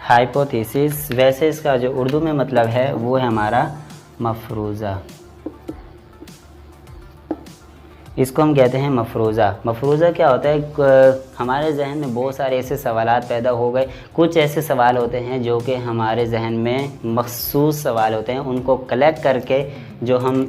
हाइपोथेसिस वैसे इसका जो उर्दू में मतलब है वो है हमारा मफरूज़ा। इसको हम कहते हैं मफरूज़ा। मफरूज़ा क्या होता है? हमारे जहन में बहुत सारे ऐसे सवालात पैदा हो गए। कुछ ऐसे सवाल होते हैं जो कि हमारे जहन में मखसूस सवाल होते हैं, उनको कलेक्ट करके जो हम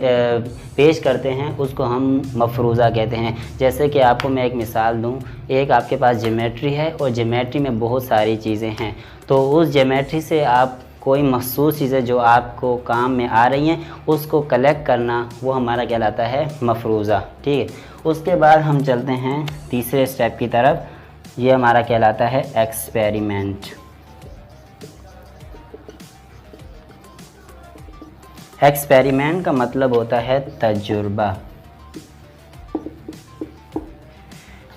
पेश करते हैं उसको हम मफरूज़ा कहते हैं। जैसे कि आपको मैं एक मिसाल दूं, एक आपके पास ज्योमेट्री है और ज्योमेट्री में बहुत सारी चीज़ें हैं। तो उस ज्योमेट्री से आप कोई मखसूस चीज़ें जो आपको काम में आ रही हैं उसको कलेक्ट करना, वो हमारा कहलाता है मफरूज़ा। ठीक है, उसके बाद हम चलते हैं तीसरे स्टेप की तरफ। ये हमारा कहलाता है एक्सपेरिमेंट। एक्सपेरिमेंट का मतलब होता है तजुर्बा।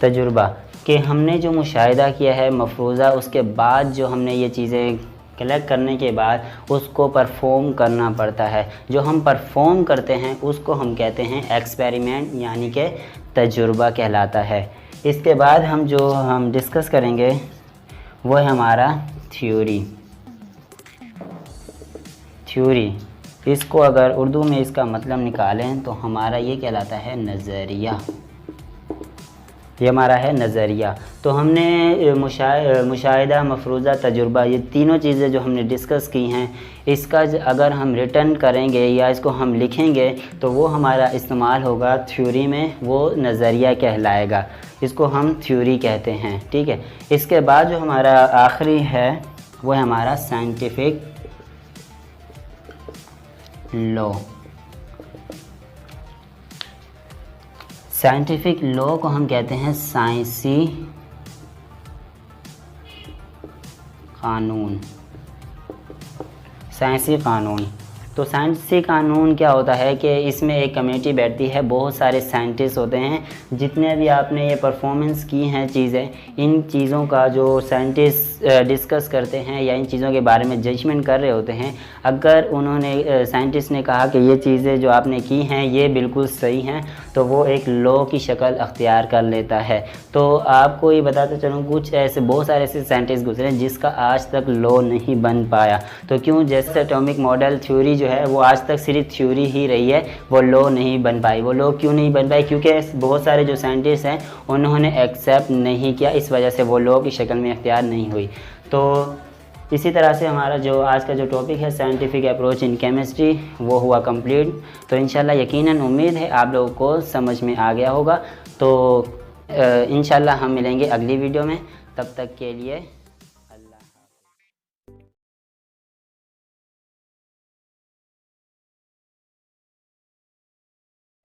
तजुर्बा कि हमने जो मुशाहिदा किया है मफरूज़ा, उसके बाद जो हमने ये चीज़ें कलेक्ट करने के बाद उसको परफॉर्म करना पड़ता है। जो हम परफॉर्म करते हैं उसको हम कहते हैं एक्सपेरिमेंट, यानी कि तजुर्बा कहलाता है। इसके बाद हम डिस्कस करेंगे वो है हमारा थ्योरी। इसको अगर उर्दू में इसका मतलब निकालें तो हमारा ये कहलाता है नज़रिया। ये हमारा है नज़रिया। तो हमने मुशाहिदा, मफरूज़ा, तजुर्बा, ये तीनों चीज़ें जो हमने डिस्कस की हैं, इसका अगर हम रिटर्न करेंगे या इसको हम लिखेंगे तो वो हमारा इस्तेमाल होगा थ्योरी में, वो नज़रिया कहलाएगा। इसको हम थ्योरी कहते हैं। ठीक है, इसके बाद जो हमारा आखिरी है वो है हमारा साइंटिफिक लॉ। साइंटिफिक लॉ को हम कहते हैं साइंसी कानून। साइंसी कानून। तो साइंसी कानून क्या होता है कि इसमें एक कमेटी बैठती है, बहुत सारे साइंटिस्ट होते हैं। जितने भी आपने ये परफॉर्मेंस की हैं चीज़ें, इन चीज़ों का जो साइंटिस्ट डिस्कस करते हैं या इन चीज़ों के बारे में जजमेंट कर रहे होते हैं, अगर उन्होंने साइंटिस्ट ने कहा कि ये चीज़ें जो आपने की हैं ये बिल्कुल सही हैं, तो वो एक लॉ की शक्ल अख्तियार कर लेता है। तो आपको ये बताते चलूँ, कुछ ऐसे बहुत सारे ऐसे साइंटिस्ट गुजरे हैं जिसका आज तक लॉ नहीं बन पाया। तो क्यों? जैसे एटॉमिक मॉडल थ्योरी जो है वो आज तक सिर्फ थ्योरी ही रही है, वो लॉ नहीं बन पाई। वो लॉ क्यों नहीं बन पाई? क्योंकि बहुत सारे जो साइंटिस्ट हैं उन्होंने एक्सेप्ट नहीं किया, इस वजह से वो लॉ की शक्ल में अख्तियार नहीं हुई। तो इसी तरह से हमारा जो आज का जो टॉपिक है साइंटिफिक अप्रोच इन केमिस्ट्री, वो हुआ कंप्लीट। तो इंशाल्लाह यकीनन उम्मीद है आप लोगों को समझ में आ गया होगा। तो इंशाल्लाह हम मिलेंगे अगली वीडियो में, तब तक के लिए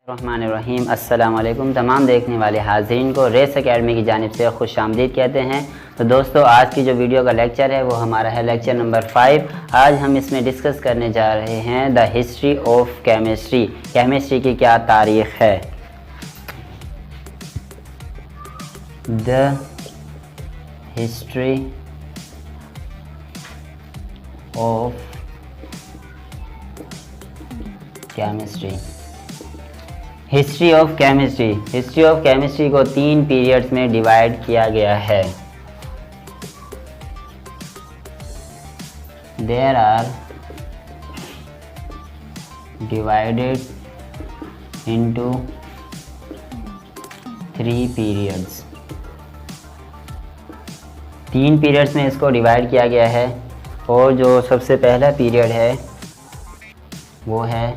रहमानिर्रहीम। अस्सलाम वालेकुम तमाम देखने वाले हाज़रीन को रेस एकेडमी की जानिब से खुश आमदीद कहते हैं। तो दोस्तों, आज की जो वीडियो का लेक्चर है वो हमारा है लेक्चर नंबर 5। आज हम इसमें डिस्कस करने जा रहे हैं the history of chemistry. Chemistry की क्या तारीख़ है। The history of chemistry. History of chemistry. History of chemistry को 3 पीरियड्स में डिवाइड किया गया है। There are divided into 3 periods. 3 periods में इसको डिवाइड किया गया है और जो सबसे पहला पीरियड है वो है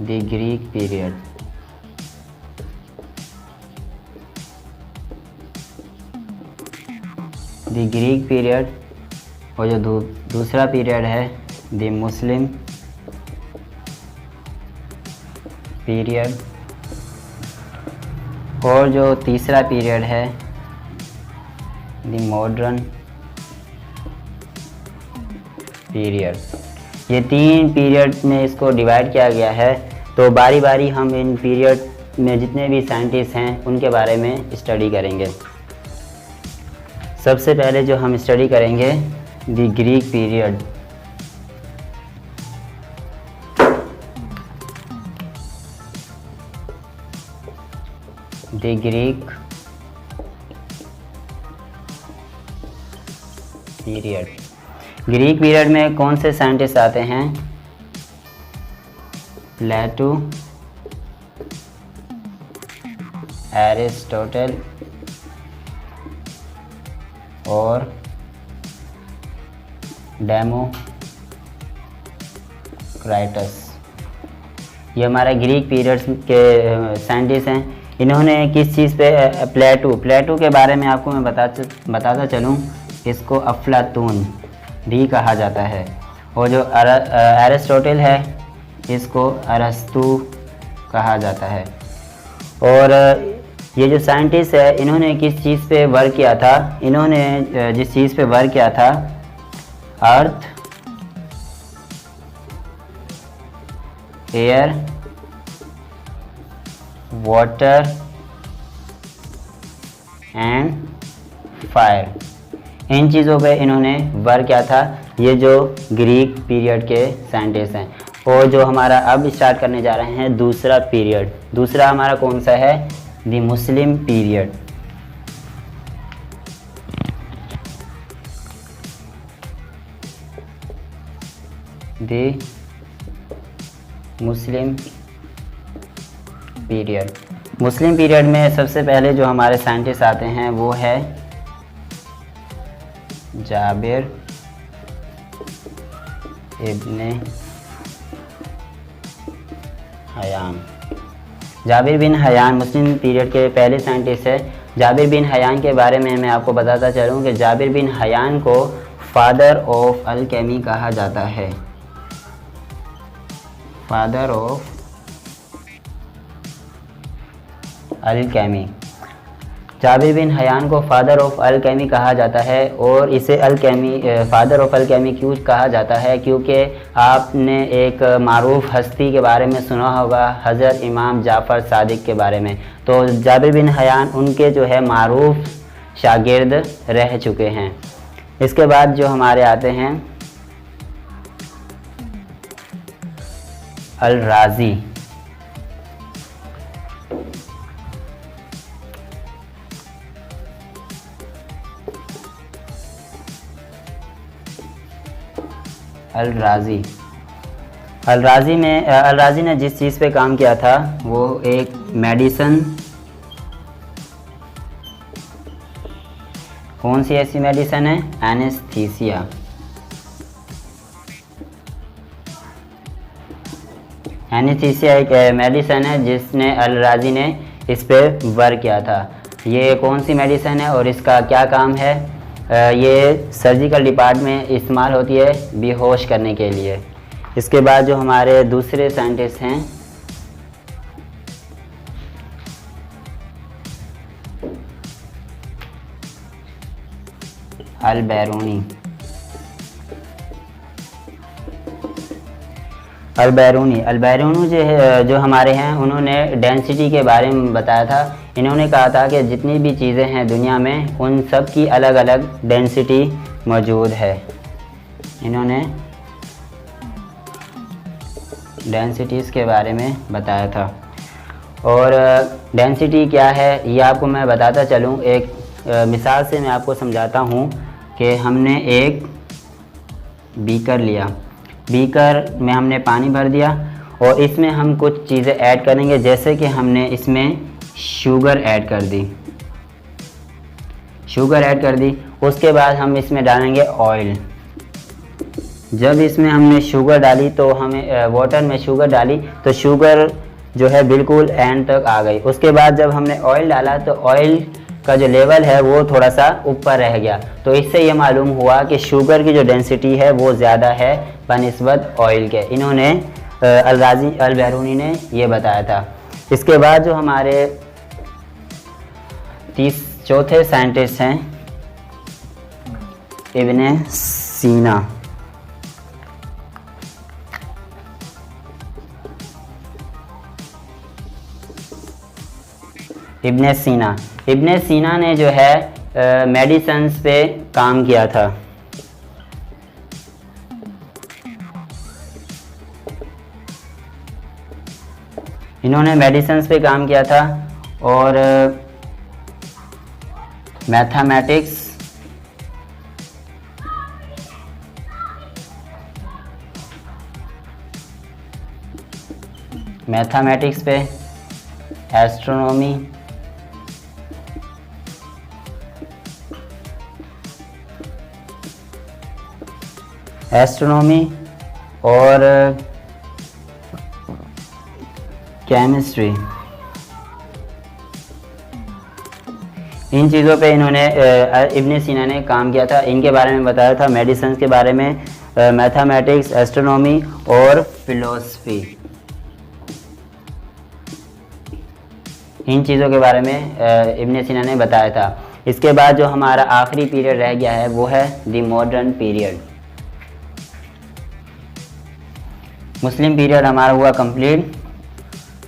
the Greek period. The Greek period और जो दूसरा पीरियड है द मुस्लिम पीरियड और जो तीसरा पीरियड है द मॉडर्न पीरियड। ये 3 पीरियड में इसको डिवाइड किया गया है। तो बारी बारी हम इन पीरियड में जितने भी साइंटिस्ट हैं उनके बारे में स्टडी करेंगे। सबसे पहले जो हम स्टडी करेंगे the Greek period. The Greek period. Greek period में कौन से साइंटिस्ट आते हैं। प्लेटो, एरिस्टोटल और डेमोक्राइटस। ये हमारा ग्रीक पीरियड्स के साइंटिस्ट हैं। इन्होंने किस चीज़ पे प्लेटो के बारे में आपको मैं बताता चलूँ। इसको अफलातून भी कहा जाता है और जो एरिस्टोटल है इसको अरस्तु कहा जाता है। और ये जो साइंटिस्ट है इन्होंने किस चीज़ पे वर्क किया था। इन्होंने जिस चीज़ पे वर्क किया था अर्थ, एयर, वाटर एंड फायर, इन चीज़ों पे इन्होंने वर्क किया था। ये जो ग्रीक पीरियड के साइंटिस्ट हैं। और जो हमारा अब स्टार्ट करने जा रहे हैं दूसरा पीरियड। दूसरा हमारा कौन सा है। The Muslim period. The Muslim period. Muslim period में सबसे पहले जो हमारे साइंटिस्ट आते हैं वो है जाबिर इब्ने हयान। जाबिर बिन हयान मुस्लिम पीरियड के पहले साइंटिस्ट है। जाबिर बिन हयान के बारे में मैं आपको बताता चलूँ कि जाबिर बिन हयान को फादर ऑफ अलकेमी कहा जाता है। Father of alchemy. Jabir bin Hayyan को फादर ऑफ अलकेमी कहा जाता है। और इसे फादर ऑफ अलकेमी क्यों कहा जाता है, क्योंकि आपने एक मारूफ हस्ती के बारे में सुना होगा, हज़रत इमाम जाफ़र सादिक के बारे में। तो जाबिर बिन हयान उनके जो है मारूफ शागिर्द रह चुके हैं। इसके बाद जो हमारे आते हैं अल राज़ी। अल राज़ी ने जिस चीज़ पे काम किया था वो एक मेडिसन। कौन सी ऐसी मेडिसन है। एनेस्थीसिया। एनेस्थीसिया एक मेडिसन है जिसने अल राज़ी ने इस पे वर्क किया था। ये कौन सी मेडिसन है और इसका क्या काम है। ये सर्जिकल डिपार्टमेंट में इस्तेमाल होती है बेहोश करने के लिए। इसके बाद जो हमारे दूसरे साइंटिस्ट हैं अलबैरूनी। अलबैरूनी जो हमारे हैं, उन्होंने डेंसिटी के बारे में बताया था। इन्होंने कहा था कि जितनी भी चीज़ें हैं दुनिया में, उन सब की अलग अलग डेंसिटी मौजूद है। इन्होंने डेंसिटीज़ के बारे में बताया था। और डेंसिटी क्या है ये आपको मैं बताता चलूँ। एक मिसाल से मैं आपको समझाता हूँ कि हमने एक बीकर लिया, बीकर में हमने पानी भर दिया और इसमें हम कुछ चीज़ें ऐड करेंगे, जैसे कि हमने इसमें शुगर ऐड कर दी, उसके बाद हम इसमें डालेंगे ऑयल। जब इसमें हमने शुगर डाली तो हमें वाटर में शुगर डाली तो शुगर जो है बिल्कुल एंड तक आ गई। उसके बाद जब हमने ऑयल डाला तो ऑयल का जो लेवल है वो थोड़ा सा ऊपर रह गया। तो इससे ये मालूम हुआ कि शुगर की जो डेंसिटी है वो ज़्यादा है बनिस्बत ऑयल के। इन्होंने अलबैरूनी ने ये बताया था। इसके बाद जो हमारे चौथे साइंटिस्ट हैं इब्ने सीना। इब्ने सीना ने जो है मेडिसिन्स पे काम किया था। इन्होंने मेडिसिन्स पे काम किया था और मैथमेटिक्स पे, एस्ट्रोनॉमी और केमिस्ट्री, इन चीज़ों पे इन्होंने इब्ने सीना ने काम किया था। इनके बारे में बताया था, मेडिसिन के बारे में, मैथमेटिक्स, एस्ट्रोनॉमी और फिलोसफी, इन चीज़ों के बारे में इब्ने सीना ने बताया था। इसके बाद जो हमारा आखिरी पीरियड रह गया है वो है the modern period. Muslim period हमारा हुआ कंप्लीट।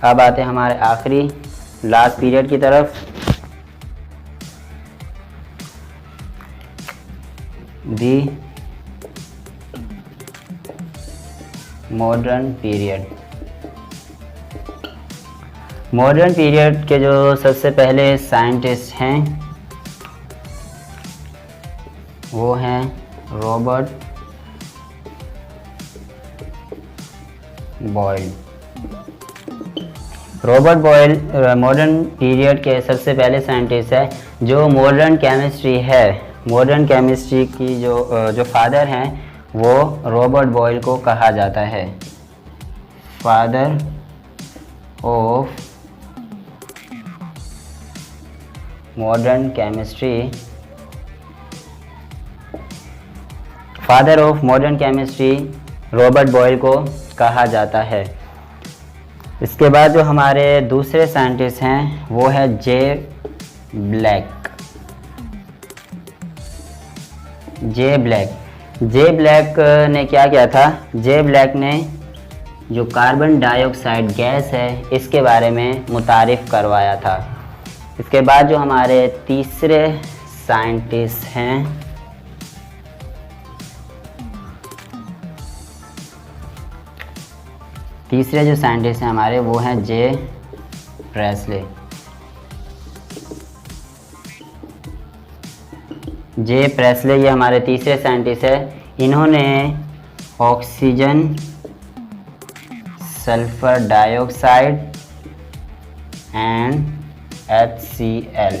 अब आते हैं हमारे आखिरी लास्ट पीरियड की तरफ, the modern period. Modern period के जो सबसे पहले साइंटिस्ट हैं वो हैं Robert Boyle. Robert Boyle modern period के सबसे पहले साइंटिस्ट है। जो मॉडर्न केमिस्ट्री है, मॉडर्न केमिस्ट्री की जो फादर हैं वो रॉबर्ट बॉयल को कहा जाता है, father of modern chemistry. Father of modern chemistry Robert Boyle को कहा जाता है। इसके बाद जो हमारे दूसरे साइंटिस्ट हैं वो है जे ब्लैक। जे ब्लैक ने क्या किया था? जे ब्लैक ने जो कार्बन डाइऑक्साइड गैस है इसके बारे में मुतारिफ करवाया था। इसके बाद जो हमारे तीसरे साइंटिस्ट हैं हमारे वो हैं जे प्रेस्ले। जे प्रेस्ले ये हमारे तीसरे साइंटिस्ट है। इन्होंने oxygen, sulphur dioxide and HCl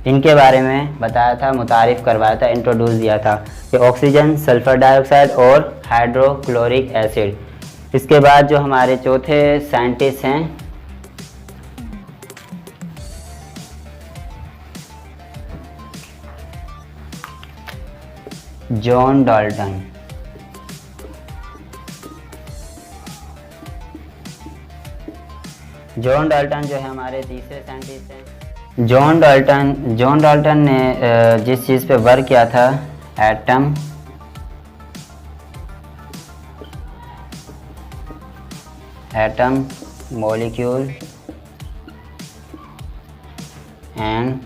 इनके बारे में बताया था, मुतारिफ करवाया था, इंट्रोड्यूस दिया था कि ऑक्सीजन, सल्फर डाइऑक्साइड और हाइड्रोक्लोरिक एसिड। इसके बाद जो हमारे चौथे साइंटिस्ट हैं जॉन डाल्टन। जॉन डाल्टन जो है हमारे तीसरे साइंटिस्ट हैं। जॉन डाल्टन ने जिस चीज़ पे वर्क किया था atom, molecule and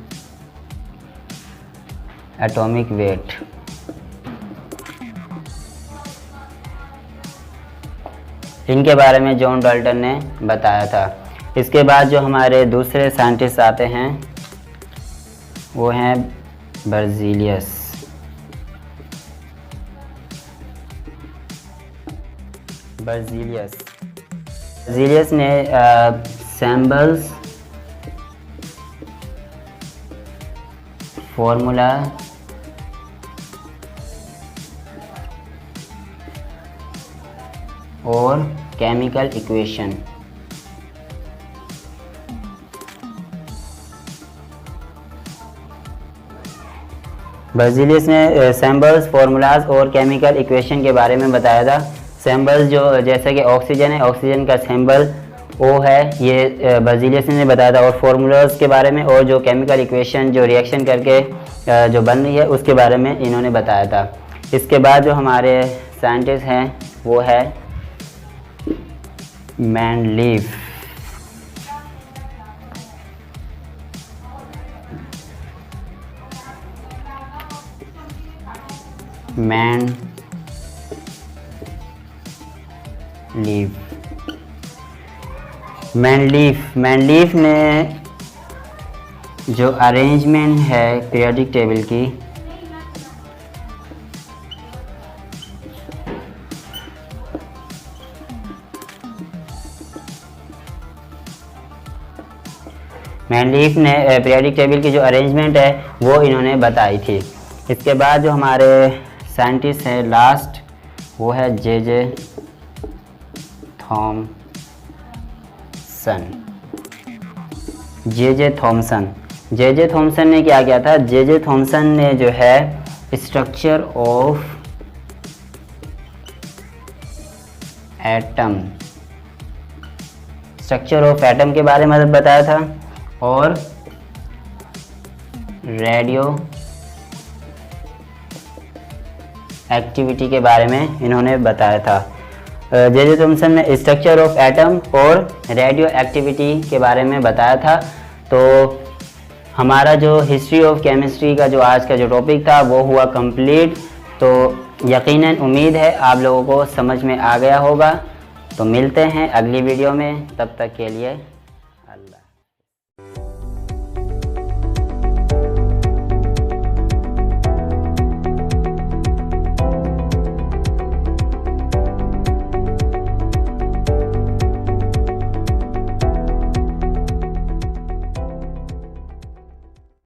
atomic weight. इनके बारे में जॉन डाल्टन ने बताया था। इसके बाद जो हमारे दूसरे साइंटिस्ट आते हैं वो हैं बर्ज़ीलियस। बर्ज़ीलियस ने सैम्बल्स फॉर्मूला और केमिकल इक्वेशन बर्ज़ीलियस ने सैम्बल्स, फार्मूलाज और केमिकल इक्वेशन के बारे में बताया था। सैम्बल्स जो जैसे कि ऑक्सीजन है, ऑक्सीजन का सैम्बल O है, ये बर्ज़ीलियस ने बताया था। और फार्मूलाज के बारे में और जो केमिकल इक्वेशन जो रिएक्शन करके जो बन रही है उसके बारे में इन्होंने बताया था। इसके बाद जो हमारे साइंटिस्ट हैं वो है मेंडलीव। मेंडलीव ने जो अरेंजमेंट है पीरियोडिक टेबल की मेंडलीव ने पीरियोडिक टेबल की जो अरेंजमेंट है वो इन्होंने बताई थी। इसके बाद जो हमारे साइंटिस्ट है लास्ट वो है जे थॉमसन ने क्या किया था? जे थॉमसन ने जो है स्ट्रक्चर ऑफ एटम के बारे में बताया था और रेडियो एक्टिविटी के बारे में इन्होंने बताया था। जे थॉमसन ने स्ट्रक्चर ऑफ एटम और रेडियो एक्टिविटी के बारे में बताया था। तो हमारा जो हिस्ट्री ऑफ केमिस्ट्री का जो आज का जो टॉपिक था वो हुआ कंप्लीट। तो यकीनन उम्मीद है आप लोगों को समझ में आ गया होगा। तो मिलते हैं अगली वीडियो में, तब तक के लिए अल्लाह।